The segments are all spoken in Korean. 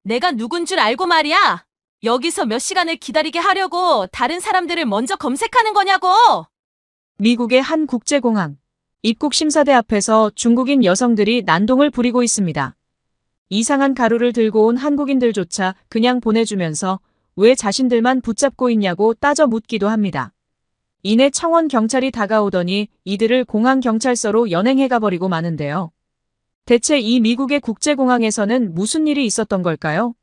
내가 누군 줄 알고 말이야. 여기서 몇 시간을 기다리게 하려고 다른 사람들을 먼저 검색하는 거냐고. 미국의 한 국제공항. 입국 심사대 앞에서 중국인 여성들이 난동을 부리고 있습니다. 이상한 가루를 들고 온 한국인들조차 그냥 보내주면서 왜 자신들만 붙잡고 있냐고 따져 묻기도 합니다. 이내 청원 경찰이 다가오더니 이들을 공항경찰서로 연행해 가버리고 마는데요. 대체 이 미국의 국제공항에서는 무슨 일이 있었던 걸까요?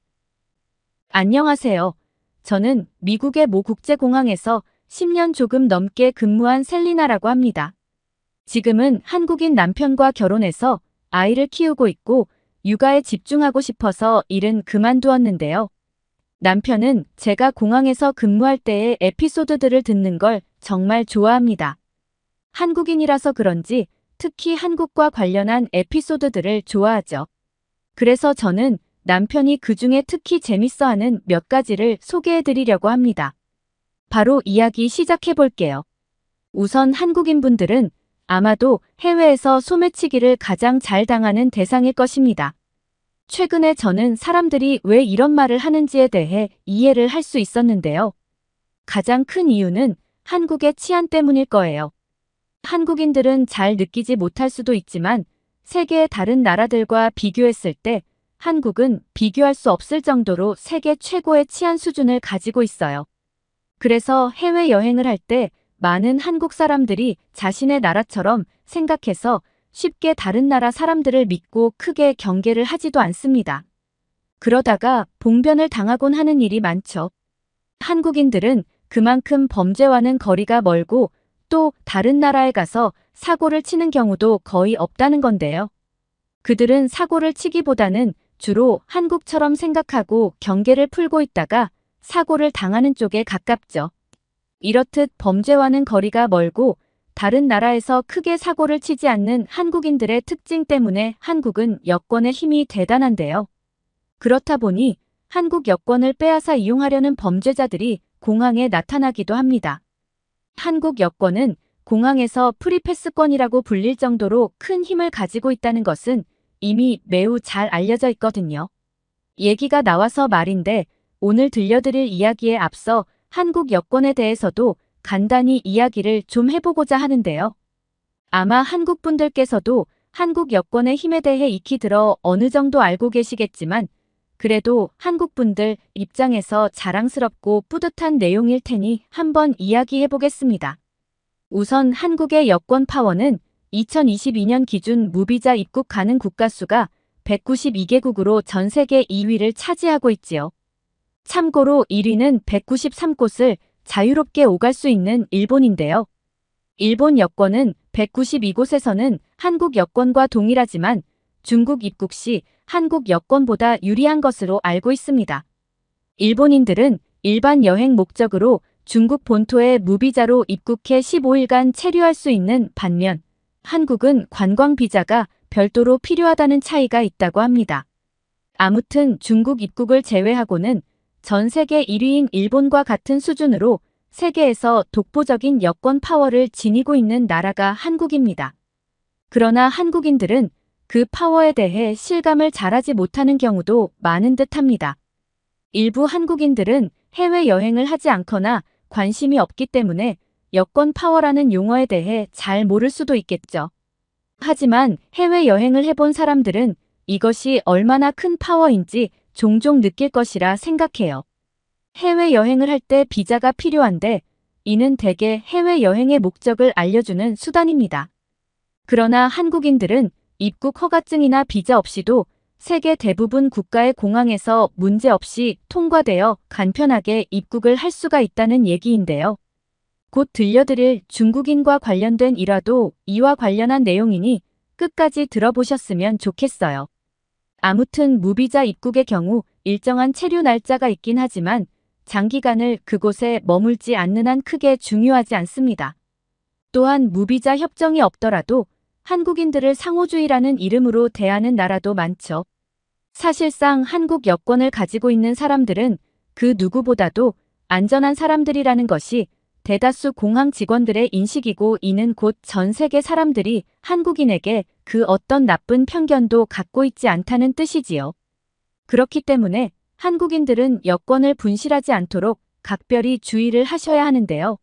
안녕하세요. 저는 미국의 모 국제공항에서 10년 조금 넘게 근무한 셀리나라고 합니다. 지금은 한국인 남편과 결혼해서 아이를 키우고 있고 육아에 집중하고 싶어서 일은 그만두었는데요. 남편은 제가 공항에서 근무할 때의 에피소드들을 듣는 걸 정말 좋아합니다. 한국인이라서 그런지 특히 한국과 관련한 에피소드들을 좋아하죠. 그래서 저는 남편이 그중에 특히 재밌어하는 몇 가지를 소개해드리려고 합니다. 바로 이야기 시작해볼게요. 우선 한국인분들은 아마도 해외에서 소매치기를 가장 잘 당하는 대상일 것입니다. 최근에 저는 사람들이 왜 이런 말을 하는지에 대해 이해를 할 수 있었는데요. 가장 큰 이유는 한국의 치안 때문일 거예요. 한국인들은 잘 느끼지 못할 수도 있지만 세계의 다른 나라들과 비교했을 때 한국은 비교할 수 없을 정도로 세계 최고의 치안 수준을 가지고 있어요. 그래서 해외여행을 할 때 많은 한국 사람들이 자신의 나라처럼 생각해서 쉽게 다른 나라 사람들을 믿고 크게 경계를 하지도 않습니다. 그러다가 봉변을 당하곤 하는 일이 많죠. 한국인들은 그만큼 범죄와는 거리가 멀고 또 다른 나라에 가서 사고를 치는 경우도 거의 없다는 건데요. 그들은 사고를 치기보다는 주로 한국처럼 생각하고 경계를 풀고 있다가 사고를 당하는 쪽에 가깝죠. 이렇듯 범죄와는 거리가 멀고 다른 나라에서 크게 사고를 치지 않는 한국인들의 특징 때문에 한국은 여권의 힘이 대단한데요. 그렇다 보니 한국 여권을 빼앗아 이용하려는 범죄자들이 공항에 나타나기도 합니다. 한국 여권은 공항에서 프리패스권이라고 불릴 정도로 큰 힘을 가지고 있다는 것은 이미 매우 잘 알려져 있거든요. 얘기가 나와서 말인데 오늘 들려드릴 이야기에 앞서 한국 여권에 대해서도 간단히 이야기를 좀 해보고자 하는데요. 아마 한국 분들께서도 한국 여권의 힘에 대해 익히 들어 어느 정도 알고 계시겠지만 그래도 한국 분들 입장에서 자랑스럽고 뿌듯한 내용일 테니 한번 이야기해 보겠습니다. 우선 한국의 여권 파워는 2022년 기준 무비자 입국 가능 국가 수가 192개국으로 전 세계 2위를 차지하고 있지요. 참고로 1위는 193곳을 자유롭게 오갈 수 있는 일본인데요. 일본 여권은 192곳에서는 한국 여권과 동일하지만 중국 입국 시 한국 여권보다 유리한 것으로 알고 있습니다. 일본인들은 일반 여행 목적으로 중국 본토에 무비자로 입국해 15일간 체류할 수 있는 반면 한국은 관광 비자가 별도로 필요하다는 차이가 있다고 합니다. 아무튼 중국 입국을 제외하고는 전 세계 1위인 일본과 같은 수준으로 세계에서 독보적인 여권 파워를 지니고 있는 나라가 한국입니다. 그러나 한국인들은 그 파워에 대해 실감을 잘하지 못하는 경우도 많은 듯합니다. 일부 한국인들은 해외여행을 하지 않거나 관심이 없기 때문에 여권 파워라는 용어에 대해 잘 모를 수도 있겠죠. 하지만 해외여행을 해본 사람들은 이것이 얼마나 큰 파워인지 종종 느낄 것이라 생각해요. 해외여행을 할 때 비자가 필요한데 이는 대개 해외여행의 목적을 알려주는 수단입니다. 그러나 한국인들은 입국 허가증이나 비자 없이도 세계 대부분 국가의 공항에서 문제없이 통과되어 간편하게 입국을 할 수가 있다는 얘기인데요. 곧 들려드릴 중국인과 관련된 일화도 이와 관련한 내용이니 끝까지 들어보셨으면 좋겠어요. 아무튼 무비자 입국의 경우 일정한 체류 날짜가 있긴 하지만 장기간을 그곳에 머물지 않는 한 크게 중요하지 않습니다. 또한 무비자 협정이 없더라도 한국인들을 상호주의라는 이름으로 대하는 나라도 많죠. 사실상 한국 여권을 가지고 있는 사람들은 그 누구보다도 안전한 사람들이라는 것이 대다수 공항 직원들의 인식이고 이는 곧 전 세계 사람들이 한국인에게 그 어떤 나쁜 편견도 갖고 있지 않다는 뜻이지요. 그렇기 때문에 한국인들은 여권을 분실하지 않도록 각별히 주의를 하셔야 하는데요.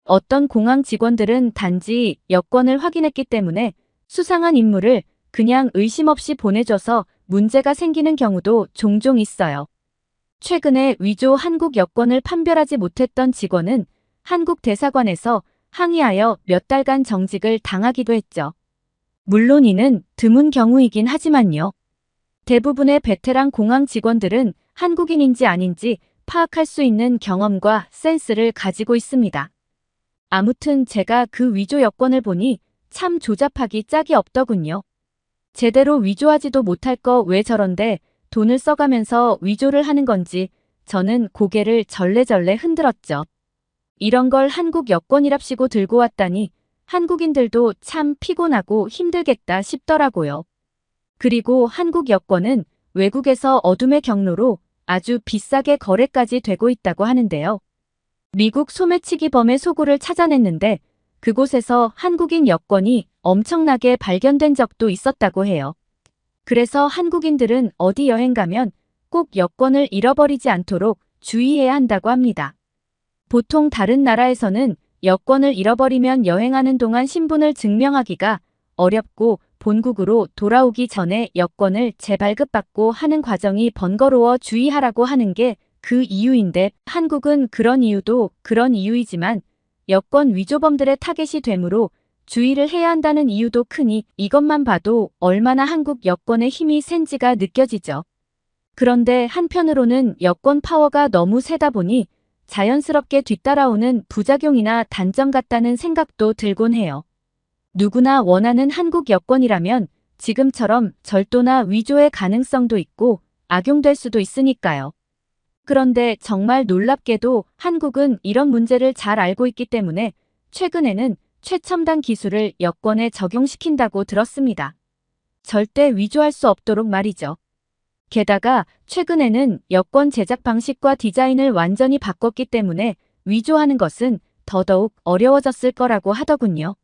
어떤 공항 직원들은 단지 여권을 확인했기 때문에 수상한 인물을 그냥 의심 없이 보내줘서 문제가 생기는 경우도 종종 있어요. 최근에 위조 한국 여권을 판별하지 못했던 직원은 한국 대사관에서 항의하여 몇 달간 정직을 당하기도 했죠. 물론 이는 드문 경우이긴 하지만요. 대부분의 베테랑 공항 직원들은 한국인인지 아닌지 파악할 수 있는 경험과 센스를 가지고 있습니다. 아무튼 제가 그 위조 여권을 보니 참 조잡하기 짝이 없더군요. 제대로 위조하지도 못할 거 왜 저런데 돈을 써가면서 위조를 하는 건지 저는 고개를 절레절레 흔들었죠. 이런 걸 한국 여권이랍시고 들고 왔다니 한국인들도 참 피곤하고 힘들겠다 싶더라고요. 그리고 한국 여권은 외국에서 어둠의 경로로 아주 비싸게 거래까지 되고 있다고 하는데요. 미국 소매치기 범의 소굴을 찾아냈는데 그곳에서 한국인 여권이 엄청나게 발견된 적도 있었다고 해요. 그래서 한국인들은 어디 여행 가면 꼭 여권을 잃어버리지 않도록 주의해야 한다고 합니다. 보통 다른 나라에서는 여권을 잃어버리면 여행하는 동안 신분을 증명하기가 어렵고 본국으로 돌아오기 전에 여권을 재발급받고 하는 과정이 번거로워 주의하라고 하는 게 그 이유인데 한국은 그런 이유도 그런 이유이지만 여권 위조범들의 타겟이 되므로 주의를 해야 한다는 이유도 크니 이것만 봐도 얼마나 한국 여권의 힘이 센지가 느껴지죠. 그런데 한편으로는 여권 파워가 너무 세다 보니 자연스럽게 뒤따라오는 부작용이나 단점 같다는 생각도 들곤 해요. 누구나 원하는 한국 여권이라면 지금처럼 절도나 위조의 가능성도 있고 악용될 수도 있으니까요. 그런데 정말 놀랍게도 한국은 이런 문제를 잘 알고 있기 때문에 최근에는 최첨단 기술을 여권에 적용시킨다고 들었습니다. 절대 위조할 수 없도록 말이죠. 게다가 최근에는 여권 제작 방식과 디자인을 완전히 바꿨기 때문에 위조하는 것은 더더욱 어려워졌을 거라고 하더군요.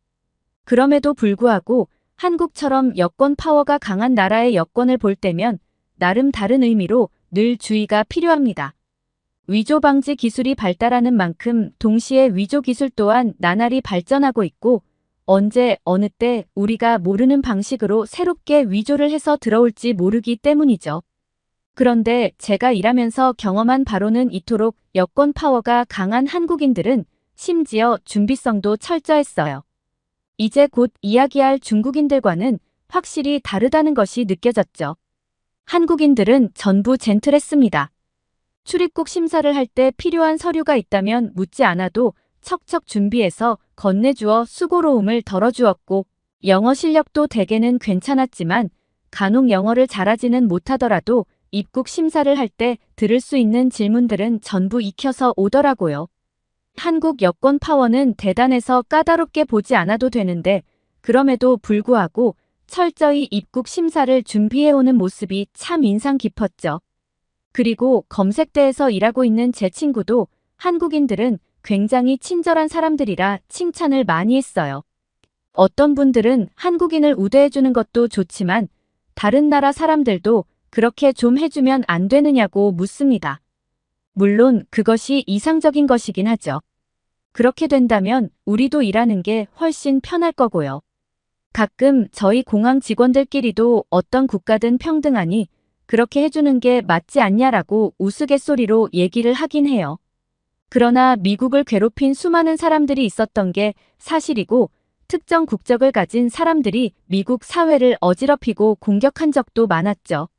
그럼에도 불구하고 한국처럼 여권 파워가 강한 나라의 여권을 볼 때면 나름 다른 의미로 늘 주의가 필요합니다. 위조 방지 기술이 발달하는 만큼 동시에 위조 기술 또한 나날이 발전하고 있고 언제 어느 때 우리가 모르는 방식으로 새롭게 위조를 해서 들어올지 모르기 때문이죠. 그런데 제가 일하면서 경험한 바로는 이토록 여권 파워가 강한 한국인들은 심지어 준비성도 철저했어요. 이제 곧 이야기할 중국인들과는 확실히 다르다는 것이 느껴졌죠. 한국인들은 전부 젠틀했습니다. 출입국 심사를 할 때 필요한 서류가 있다면 묻지 않아도 척척 준비해서 건네주어 수고로움을 덜어주었고 영어 실력도 대개는 괜찮았지만 간혹 영어를 잘하지는 못하더라도 입국 심사를 할 때 들을 수 있는 질문들은 전부 익혀서 오더라고요. 한국 여권 파워는 대단해서 까다롭게 보지 않아도 되는데 그럼에도 불구하고 철저히 입국 심사를 준비해오는 모습이 참 인상 깊었죠. 그리고 검색대에서 일하고 있는 제 친구도 한국인들은 굉장히 친절한 사람들이라 칭찬을 많이 했어요. 어떤 분들은 한국인을 우대해주는 것도 좋지만 다른 나라 사람들도 그렇게 좀 해주면 안 되느냐고 묻습니다. 물론 그것이 이상적인 것이긴 하죠. 그렇게 된다면 우리도 일하는 게 훨씬 편할 거고요. 가끔 저희 공항 직원들끼리도 어떤 국가든 평등하니 그렇게 해주는 게 맞지 않냐라고 우스갯소리로 얘기를 하긴 해요. 그러나 미국을 괴롭힌 수많은 사람들이 있었던 게 사실이고 특정 국적을 가진 사람들이 미국 사회를 어지럽히고 공격한 적도 많았죠.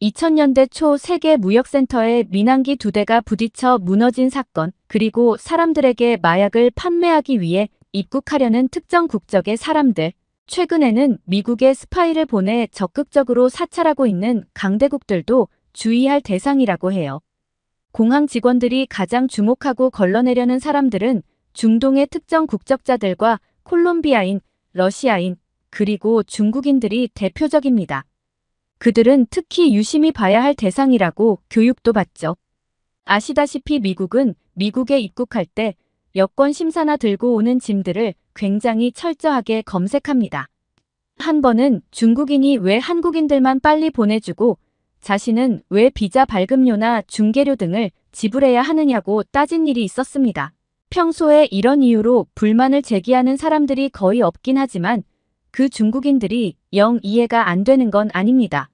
2000년대 초 세계 무역센터에 민항기 2대가 부딪혀 무너진 사건, 그리고 사람들에게 마약을 판매하기 위해 입국하려는 특정 국적의 사람들, 최근에는 미국에 스파이를 보내 적극적으로 사찰하고 있는 강대국들도 주의할 대상이라고 해요. 공항 직원들이 가장 주목하고 걸러내려는 사람들은 중동의 특정 국적자들과 콜롬비아인, 러시아인, 그리고 중국인들이 대표적입니다. 그들은 특히 유심히 봐야 할 대상이라고 교육도 받죠. 아시다시피 미국은 미국에 입국할 때 여권 심사나 들고 오는 짐들을 굉장히 철저하게 검색합니다. 한 번은 중국인이 왜 한국인들만 빨리 보내주고 자신은 왜 비자 발급료나 중개료 등을 지불해야 하느냐고 따진 일이 있었습니다. 평소에 이런 이유로 불만을 제기하는 사람들이 거의 없긴 하지만 그 중국인들이 영 이해가 안 되는 건 아닙니다.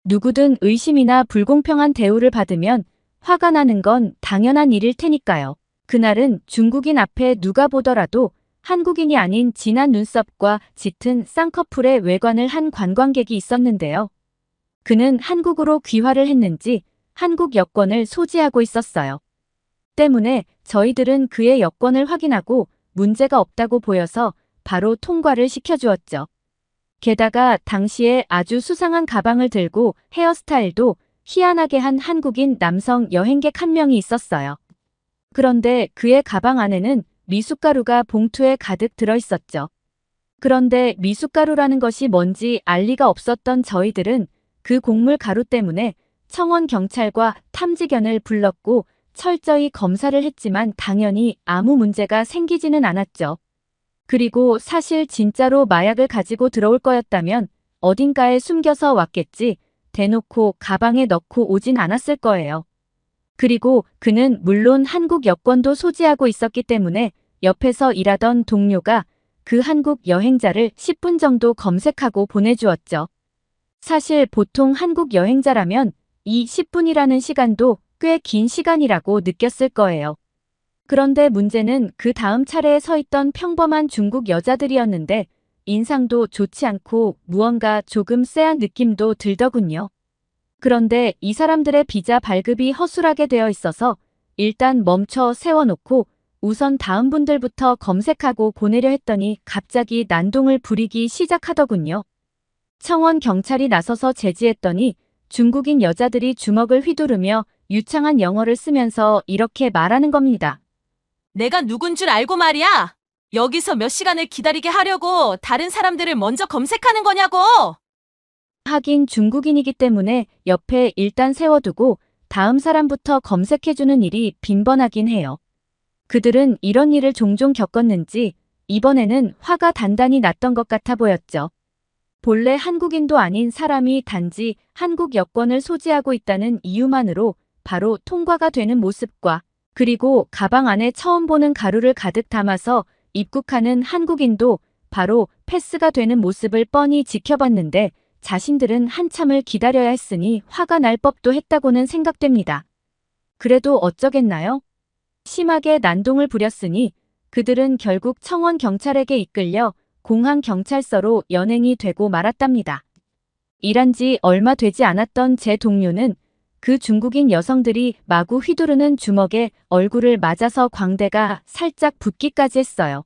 누구든 의심이나 불공평한 대우를 받으면 화가 나는 건 당연한 일일 테니까요. 그날은 중국인 앞에 누가 보더라도 한국인이 아닌 진한 눈썹과 짙은 쌍꺼풀의 외관을 한 관광객이 있었는데요. 그는 한국으로 귀화를 했는지 한국 여권을 소지하고 있었어요. 때문에 저희들은 그의 여권을 확인하고 문제가 없다고 보여서 바로 통과를 시켜주었죠. 게다가 당시에 아주 수상한 가방을 들고 헤어스타일도 희한하게 한 한국인 남성 여행객 한 명이 있었어요. 그런데 그의 가방 안에는 미숫가루가 봉투에 가득 들어있었죠. 그런데 미숫가루라는 것이 뭔지 알 리가 없었던 저희들은 그 곡물 가루 때문에 청원 경찰과 탐지견을 불렀고 철저히 검사를 했지만 당연히 아무 문제가 생기지는 않았죠. 그리고 사실 진짜로 마약을 가지고 들어올 거였다면 어딘가에 숨겨서 왔겠지 대놓고 가방에 넣고 오진 않았을 거예요. 그리고 그는 물론 한국 여권도 소지하고 있었기 때문에 옆에서 일하던 동료가 그 한국 여행자를 10분 정도 검색하고 보내주었죠. 사실 보통 한국 여행자라면 이 10분이라는 시간도 꽤 긴 시간이라고 느꼈을 거예요. 그런데 문제는 그 다음 차례에 서 있던 평범한 중국 여자들이었는데 인상도 좋지 않고 무언가 조금 쎄한 느낌도 들더군요. 그런데 이 사람들의 비자 발급이 허술하게 되어 있어서 일단 멈춰 세워놓고 우선 다음 분들부터 검색하고 보내려 했더니 갑자기 난동을 부리기 시작하더군요. 청원 경찰이 나서서 제지했더니 중국인 여자들이 주먹을 휘두르며 유창한 영어를 쓰면서 이렇게 말하는 겁니다. 내가 누군 줄 알고 말이야. 여기서 몇 시간을 기다리게 하려고 다른 사람들을 먼저 검색하는 거냐고. 하긴 중국인이기 때문에 옆에 일단 세워두고 다음 사람부터 검색해주는 일이 빈번하긴 해요. 그들은 이런 일을 종종 겪었는지 이번에는 화가 단단히 났던 것 같아 보였죠. 본래 한국인도 아닌 사람이 단지 한국 여권을 소지하고 있다는 이유만으로 바로 통과가 되는 모습과 그리고 가방 안에 처음 보는 가루를 가득 담아서 입국하는 한국인도 바로 패스가 되는 모습을 뻔히 지켜봤는데 자신들은 한참을 기다려야 했으니 화가 날 법도 했다고는 생각됩니다. 그래도 어쩌겠나요? 심하게 난동을 부렸으니 그들은 결국 청원 경찰에게 이끌려 공항 경찰서로 연행이 되고 말았답니다. 일한 지 얼마 되지 않았던 제 동료는 그 중국인 여성들이 마구 휘두르는 주먹에 얼굴을 맞아서 광대가 살짝 붓기까지 했어요.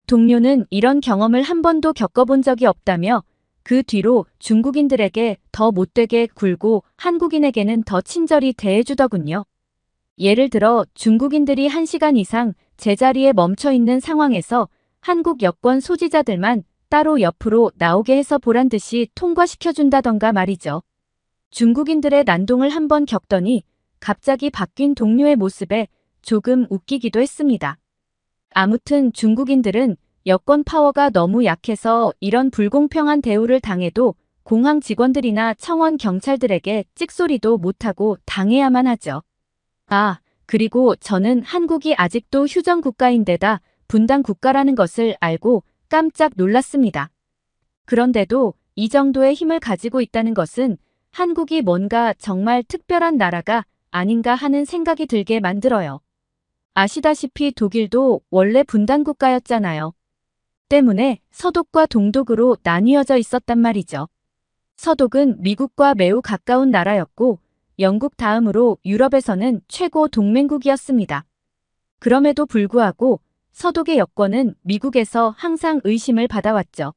동료는 이런 경험을 한 번도 겪어본 적이 없다며 그 뒤로 중국인들에게 더 못되게 굴고 한국인에게는 더 친절히 대해주더군요. 예를 들어 중국인들이 1시간 이상 제자리에 멈춰 있는 상황에서 한국 여권 소지자들만 따로 옆으로 나오게 해서 보란 듯이 통과시켜준다던가 말이죠. 중국인들의 난동을 한번 겪더니 갑자기 바뀐 동료의 모습에 조금 웃기기도 했습니다. 아무튼 중국인들은 여권 파워가 너무 약해서 이런 불공평한 대우를 당해도 공항 직원들이나 청원 경찰들에게 찍소리도 못하고 당해야만 하죠. 아, 그리고 저는 한국이 아직도 휴전 국가인데다 분단 국가라는 것을 알고 깜짝 놀랐습니다. 그런데도 이 정도의 힘을 가지고 있다는 것은 한국이 뭔가 정말 특별한 나라가 아닌가 하는 생각이 들게 만들어요. 아시다시피 독일도 원래 분단 국가였잖아요. 때문에 서독과 동독으로 나뉘어져 있었단 말이죠. 서독은 미국과 매우 가까운 나라였고 영국 다음으로 유럽에서는 최고 동맹국이었습니다. 그럼에도 불구하고 서독의 여권은 미국에서 항상 의심을 받아왔죠.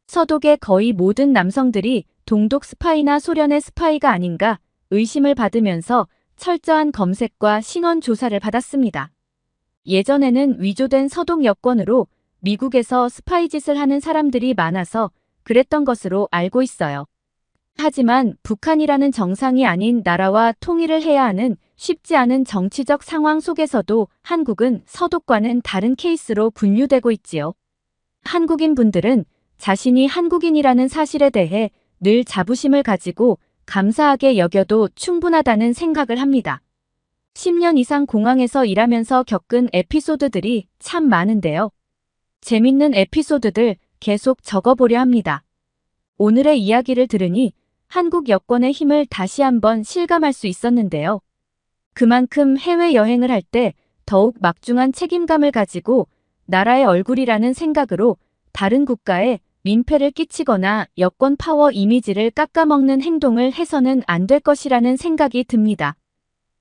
서독의 거의 모든 남성들이 동독 스파이나 소련의 스파이가 아닌가 의심을 받으면서 철저한 검색과 신원 조사를 받았습니다. 예전에는 위조된 서독 여권으로 미국에서 스파이 짓을 하는 사람들이 많아서 그랬던 것으로 알고 있어요. 하지만 북한이라는 정상이 아닌 나라와 통일을 해야 하는 쉽지 않은 정치적 상황 속에서도 한국은 서독과는 다른 케이스로 분류되고 있지요. 한국인 분들은 자신이 한국인이라는 사실에 대해 늘 자부심을 가지고 감사하게 여겨도 충분하다는 생각을 합니다. 10년 이상 공항에서 일하면서 겪은 에피소드들이 참 많은데요. 재밌는 에피소드들 계속 적어보려 합니다. 오늘의 이야기를 들으니 한국 여권의 힘을 다시 한번 실감할 수 있었는데요. 그만큼 해외여행을 할 때 더욱 막중한 책임감을 가지고 나라의 얼굴이라는 생각으로 다른 국가에 민폐를 끼치거나 여권 파워 이미지를 깎아먹는 행동을 해서는 안 될 것이라는 생각이 듭니다.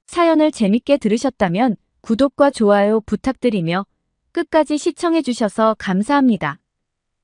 사연을 재밌게 들으셨다면 구독과 좋아요 부탁드리며 끝까지 시청해주셔서 감사합니다.